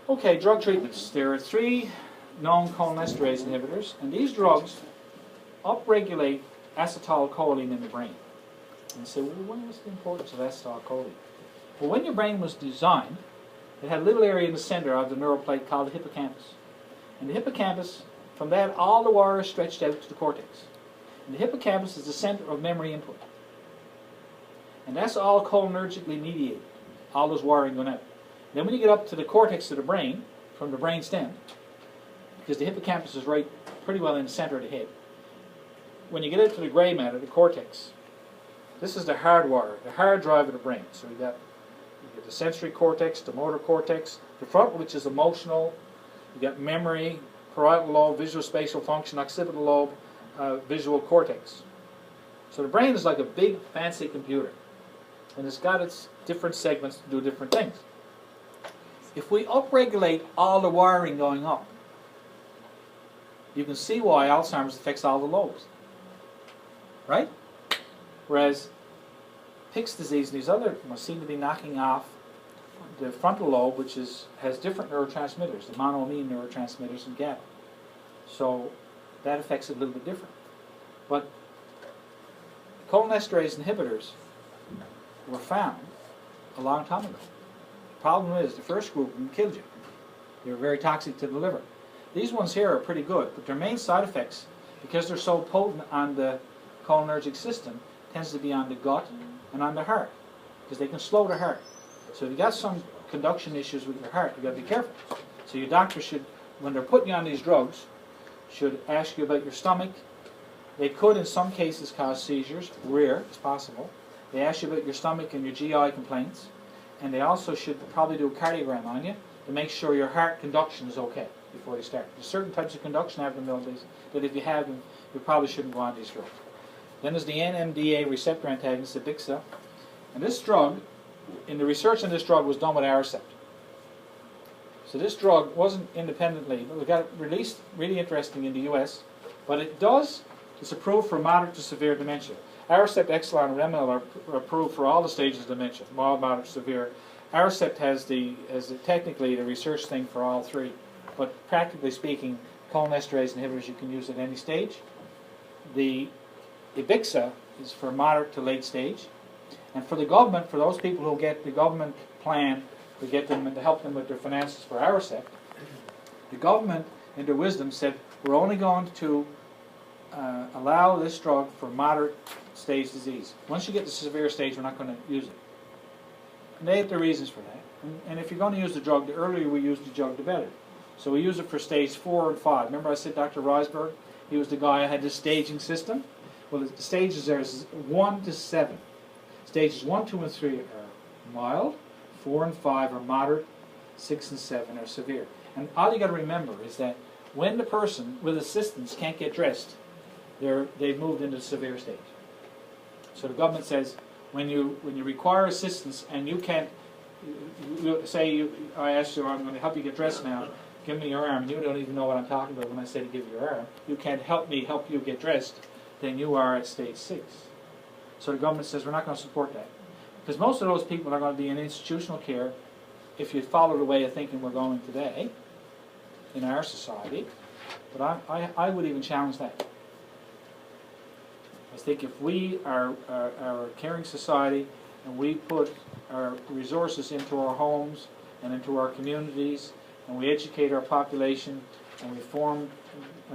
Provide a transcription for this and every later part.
Okay, drug treatments. There are 3 known cholinesterase inhibitors, and these drugs upregulate acetylcholine in the brain. And you say, well, what's the importance of acetylcholine? Well, when your brain was designed, it had a little area in the center of the neural plate called the hippocampus. And the hippocampus, from that, all the wires stretched out to the cortex. And the hippocampus is the center of memory input. And that's all cholinergically mediated, all those wiring going out. Then when you get up to the cortex of the brain, from the brain stem, because the hippocampus is right pretty well in the center of the head, when you get into the gray matter, the cortex, this is the hard wire, the hard drive of the brain. So you get the sensory cortex, the motor cortex, the front, which is emotional, you got memory, parietal lobe, visual spatial function, occipital lobe, visual cortex. So the brain is like a big fancy computer, and it's got its different segments to do different things. If we upregulate all the wiring going up, you can see why Alzheimer's affects all the lobes, right? Whereas Pick's disease and these other ones seem to be knocking off the frontal lobe, which has different neurotransmitters, the monoamine neurotransmitters and GABA. So that affects it a little bit different. But cholinesterase inhibitors were found a long time ago. The problem is the first group killed you. They were very toxic to the liver. These ones here are pretty good, but their main side effects, because they're so potent on the cholinergic system, tends to be on the gut and on the heart, because they can slow the heart. So if you've got some conduction issues with your heart, you've got to be careful. So your doctor should, when they're putting you on these drugs, should ask you about your stomach. They could, in some cases, cause seizures. Rare, it's possible. They ask you about your stomach and your GI complaints. And they also should probably do a cardiogram on you to make sure your heart conduction is okay before they start. There's certain types of conduction abnormalities that if you have them, you probably shouldn't go on these drugs. Then there's the NMDA receptor antagonist, the Bixa. And this drug, in the research on this drug was done with Aricept. So this drug wasn't independently, but it got released, really interesting, in the US. But it does, it's approved for moderate to severe dementia. Aricept, Exelon, and Remel are approved for all the stages of dementia, mild, moderate, severe. Aricept has technically the research thing for all 3. But practically speaking, cholinesterase inhibitors you can use at any stage. The Ibixa is for moderate to late stage. And for the government, for those people who get the government plan to get them to help them with their finances for Aricept, the government, in their wisdom, said we're only going to allow this drug for moderate stage disease. Once you get to severe stage, we're not going to use it. And they have their reasons for that. And if you're going to use the drug, the earlier we use the drug, the better. So we use it for stage 4 and 5. Remember I said Dr. Reisberg? He was the guy who had this staging system. Well, the stages there is 1 to 7. Stages 1, 2, and 3 are mild. 4 and 5 are moderate. 6 and 7 are severe. And all you got to remember is that when the person with assistance can't get dressed, they've moved into the severe stage. So the government says when you require assistance and you can't, I ask you, I'm going to help you get dressed now. Give me your arm, and you don't even know what I'm talking about when I say to give you your arm. You can't help me help you get dressed, then you are at stage 6. So the government says we're not going to support that. Because most of those people are going to be in institutional care if you follow the way of thinking we're going today in our society. But I would even challenge that. I think if we are a caring society and we put our resources into our homes and into our communities, and we educate our population, and we form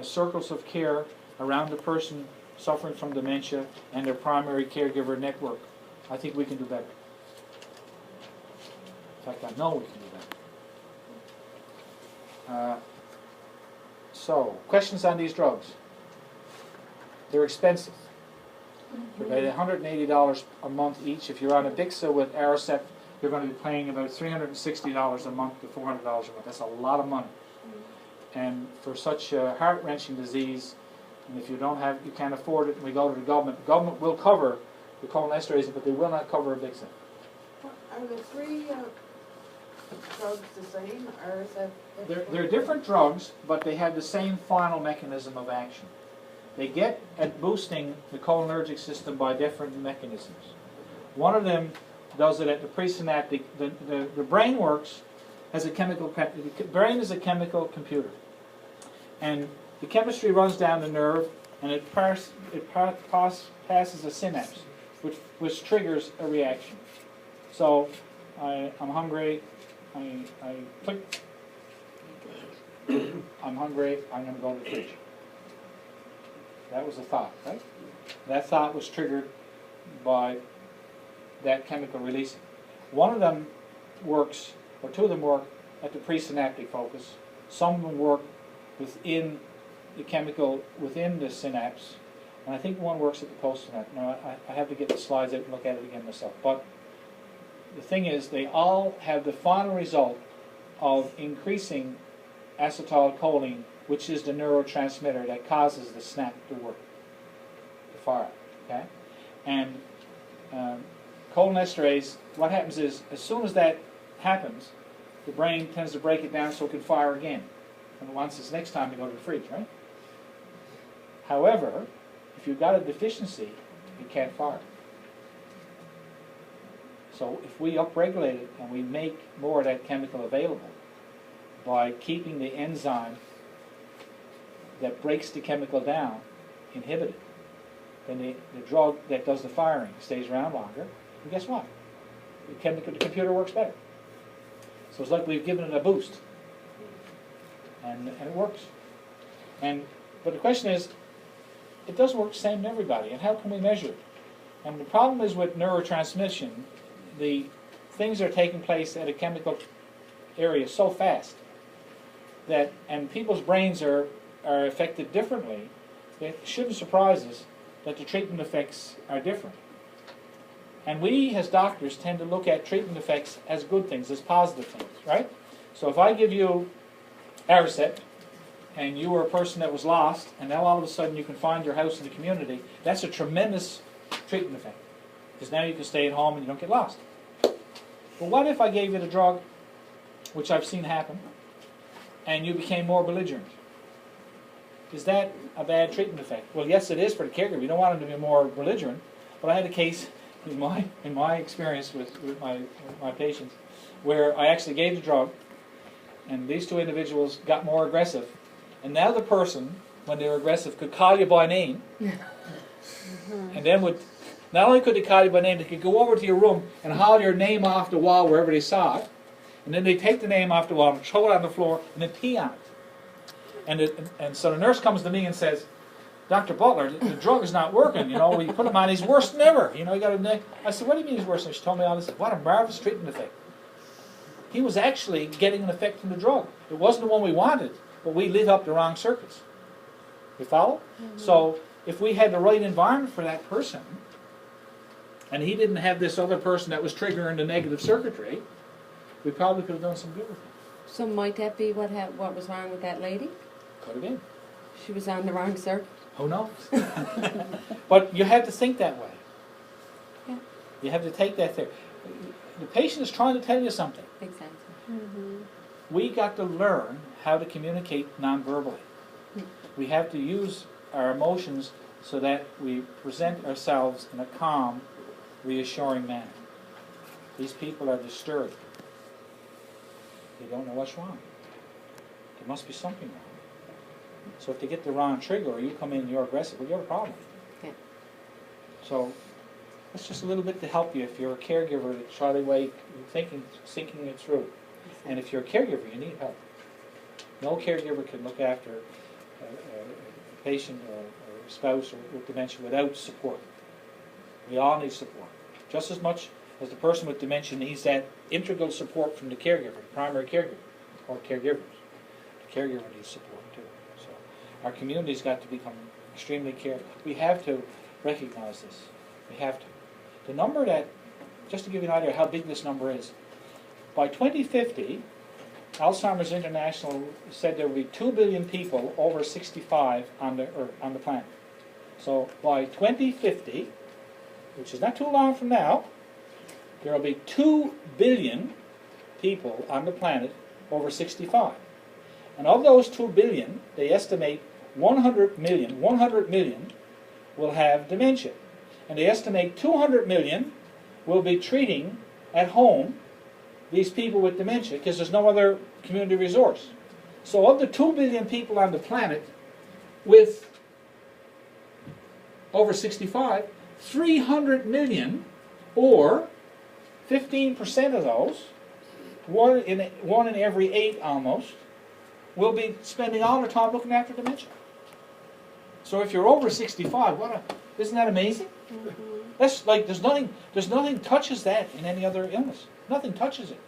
circles of care around the person suffering from dementia and their primary caregiver network, I think we can do better. In fact, I know we can do better. So, questions on these drugs? They're expensive. They're about $180 a month each. If you're on a Bixa with Aricept, you're going to be paying about $360 a month to $400 a month. That's a lot of money. And for such a heart-wrenching disease, and if you can't afford it, and we go to the government will cover the cholinesterase, but they will not cover a Bixa. Are the 3 drugs the same, or is that... They're different drugs, but they have the same final mechanism of action. They get at boosting the cholinergic system by different mechanisms. One of them does it at the presynaptic. The brain works has a chemical, the brain is a chemical computer. And the chemistry runs down the nerve, and it passes a synapse, which triggers a reaction. So I'm hungry, I click, I'm hungry, I'm going to go to the fridge. That was a thought, right? That thought was triggered by that chemical releasing. One of them works, or two of them work at the presynaptic focus. Some of them work within the chemical within the synapse, and I think one works at the postsynaptic. Now, I have to get the slides out and look at it again myself. But the thing is, they all have the final result of increasing acetylcholine, which is the neurotransmitter that causes the snap to work, to fire. Okay, and cholinesterase. What happens is, as soon as that happens, the brain tends to break it down so it can fire again, and it wants its next time to go to the fridge, right? However, if you've got a deficiency, you can't fire. So if we upregulate it and we make more of that chemical available by keeping the enzyme that breaks the chemical down inhibited, then the drug that does the firing stays around longer, and guess what? The computer works better. So it's like we've given it a boost, and it works. But the question is, it doesn't work the same in everybody, and how can we measure it? And the problem is with neurotransmission, the things are taking place at a chemical area so fast that, and people's brains are affected differently, it shouldn't surprise us that the treatment effects are different. And we, as doctors, tend to look at treatment effects as good things, as positive things, right? So if I give you Aricept, and you were a person that was lost, and now all of a sudden you can find your house in the community, that's a tremendous treatment effect. Because now you can stay at home and you don't get lost. But what if I gave you the drug, which I've seen happen, and you became more belligerent? Is that a bad treatment effect? Well, yes, it is for the caregiver. You don't want them to be more belligerent. But I had a case in my experience with my patients where I actually gave the drug, and these two individuals got more aggressive. And now the person, when they were aggressive, could call you by name, and then would, not only could they call you by name, they could go over to your room and holler your name off the wall wherever they saw it, and then they take the name off the wall and throw it on the floor and then pee on it. And so the nurse comes to me and says, Dr. Butler, the drug is not working. You know, we put him on, he's worse than ever. You know, he got a neck. I said, what do you mean he's worse? And she told me all this. What a marvelous treatment effect. He was actually getting an effect from the drug. It wasn't the one we wanted, but we lit up the wrong circuits. You follow? Mm-hmm. So if we had the right environment for that person, and he didn't have this other person that was triggering the negative circuitry, we probably could have done some good with him. So might that be what was wrong with that lady? Could have been. She was on the wrong circuit. Who knows? But you have to think that way. Yeah. You have to take that there. The patient is trying to tell you something. Exactly. Mm-hmm. We got to learn how to communicate non-verbally. We have to use our emotions so that we present ourselves in a calm, reassuring manner. These people are disturbed. They don't know what's wrong. There must be something wrong. So if they get the wrong trigger, or you come in and you're aggressive, well, you have a problem. Yeah. So that's just a little bit to help you if you're a caregiver to try the way you're thinking it through. And if you're a caregiver, you need help. No caregiver can look after a patient or a spouse with dementia without support. We all need support. Just as much as the person with dementia needs that integral support from the caregiver, the primary caregiver, or caregivers. The caregiver needs support too. So our community's got to become extremely careful. We have to recognize this. We have to. The number that, just to give you an idea of how big this number is, by 2050, Alzheimer's International said there will be 2 billion people over 65 on the planet. So by 2050, which is not too long from now, there will be 2 billion people on the planet over 65. And of those 2 billion, they estimate 100 million will have dementia. And they estimate 200 million will be treating at home these people with dementia because there's no other community resource. So of the 2 billion people on the planet with over 65, 300 million, or 15% of those, one in every 8 almost, will be spending all their time looking after dementia. So if you're over 65, isn't that amazing? That's like there's nothing touches that in any other illness. Nothing touches it,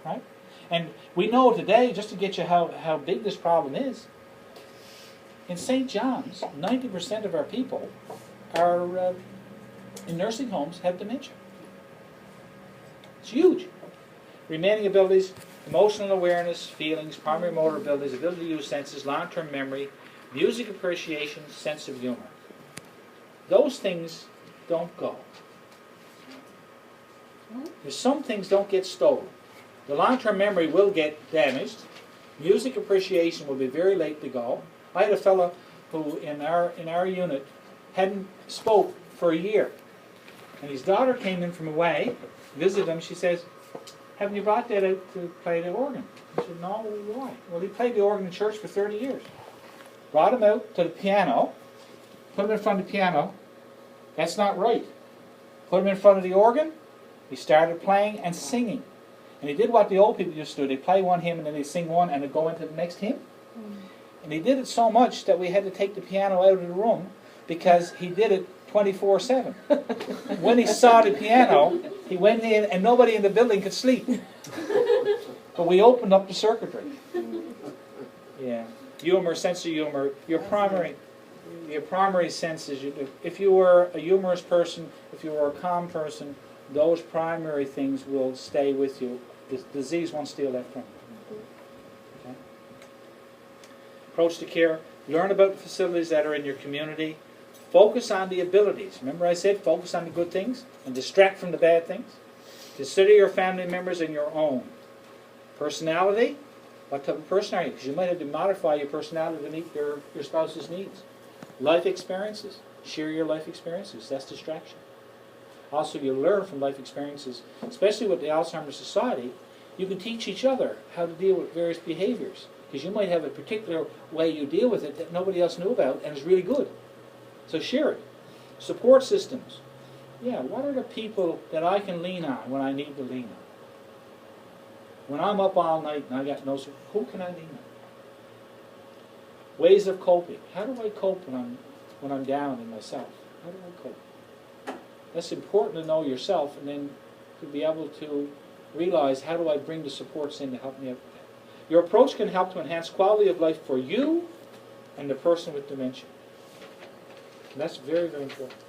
right? And we know today, just to get you how big this problem is, in St. John's, 90% of our people are in nursing homes have dementia. It's huge. Remaining abilities, emotional awareness, feelings, primary motor abilities, ability to use senses, long-term memory, music appreciation, sense of humor. Those things don't go. There's some things don't get stolen. The long-term memory will get damaged. Music appreciation will be very late to go. I had a fellow who in our unit hadn't spoke for a year. And his daughter came in from away, visited him. She says, "Haven't you brought Dad out to play the organ?" I said, "No, why?" "Well, he played the organ in church for 30 years. Brought him out to the piano, put him in front of the piano. That's not right. Put him in front of the organ. He started playing and singing. And he did what the old people used to do. They'd play one hymn and then they'd sing one and they'd go into the next hymn. And he did it so much that we had to take the piano out of the room because he did it 24/7. When he saw the piano, he went in and nobody in the building could sleep. But we opened up the circuitry. Yeah. Humor, sense of humor, your primary senses. If you were a humorous person, if you were a calm person, those primary things will stay with you. The disease won't steal that from you. Okay? Approach to care. Learn about the facilities that are in your community. Focus on the abilities. Remember I said focus on the good things and distract from the bad things. Consider your family members and your own. Personality. What type of person are you? Because you might have to modify your personality to meet your spouse's needs. Life experiences. Share your life experiences. That's distraction. Also, you learn from life experiences, especially with the Alzheimer's Society. You can teach each other how to deal with various behaviors. Because you might have a particular way you deal with it that nobody else knew about and is really good. So share it. Support systems. Yeah, what are the people that I can lean on when I need to lean on? When I'm up all night and I got no support, who can I lean on? Ways of coping. How do I cope when I'm down in myself? How do I cope? That's important to know yourself and then to be able to realize how do I bring the supports in to help me out with that. Your approach can help to enhance quality of life for you and the person with dementia. And that's very, very important.